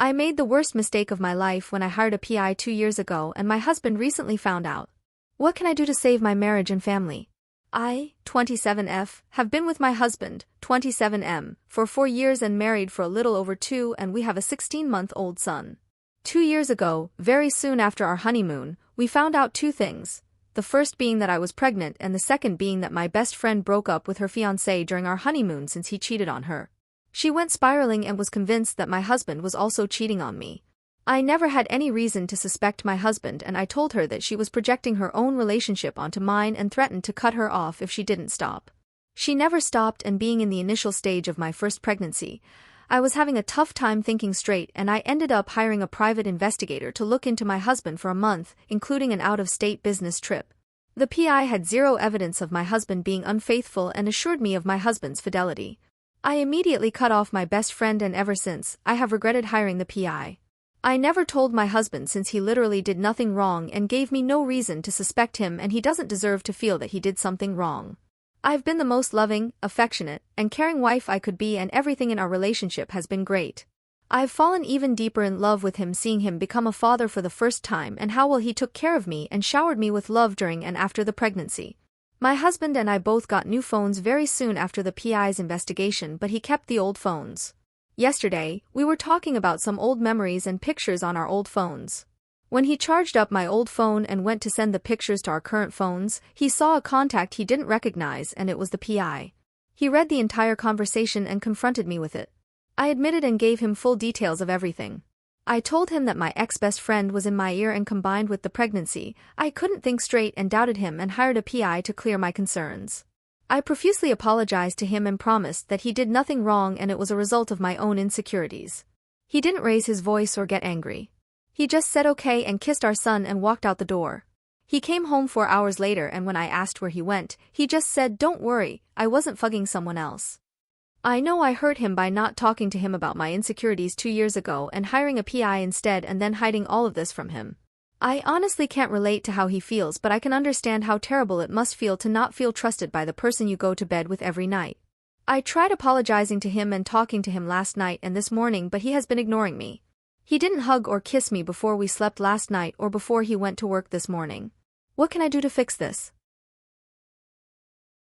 I made the worst mistake of my life when I hired a PI 2 years ago and my husband recently found out. What can I do to save my marriage and family? I, 27F, have been with my husband, 27M, for 4 years and married for a little over 2, and we have a 16-month-old son. 2 years ago, very soon after our honeymoon, we found out two things. The first being that I was pregnant and the second being that my best friend broke up with her fiancé during our honeymoon since he cheated on her. She went spiraling and was convinced that my husband was also cheating on me. I never had any reason to suspect my husband, and I told her that she was projecting her own relationship onto mine and threatened to cut her off if she didn't stop. She never stopped, and being in the initial stage of my first pregnancy, I was having a tough time thinking straight, and I ended up hiring a private investigator to look into my husband for a month, including an out-of-state business trip. The PI had zero evidence of my husband being unfaithful and assured me of my husband's fidelity. I immediately cut off my best friend, and ever since, I have regretted hiring the PI. I never told my husband since he literally did nothing wrong and gave me no reason to suspect him, and he doesn't deserve to feel that he did something wrong. I've been the most loving, affectionate, and caring wife I could be, and everything in our relationship has been great. I've fallen even deeper in love with him, seeing him become a father for the first time and how well he took care of me and showered me with love during and after the pregnancy. My husband and I both got new phones very soon after the PI's investigation, but he kept the old phones. Yesterday, we were talking about some old memories and pictures on our old phones. When he charged up my old phone and went to send the pictures to our current phones, he saw a contact he didn't recognize, and it was the PI. He read the entire conversation and confronted me with it. I admitted and gave him full details of everything. I told him that my ex-best friend was in my ear, and combined with the pregnancy, I couldn't think straight and doubted him and hired a PI to clear my concerns. I profusely apologized to him and promised that he did nothing wrong and it was a result of my own insecurities. He didn't raise his voice or get angry. He just said okay and kissed our son and walked out the door. He came home 4 hours later, and when I asked where he went, he just said, "Don't worry, I wasn't fucking someone else." I know I hurt him by not talking to him about my insecurities 2 years ago and hiring a PI instead, and then hiding all of this from him. I honestly can't relate to how he feels, but I can understand how terrible it must feel to not feel trusted by the person you go to bed with every night. I tried apologizing to him and talking to him last night and this morning, but he has been ignoring me. He didn't hug or kiss me before we slept last night or before he went to work this morning. What can I do to fix this?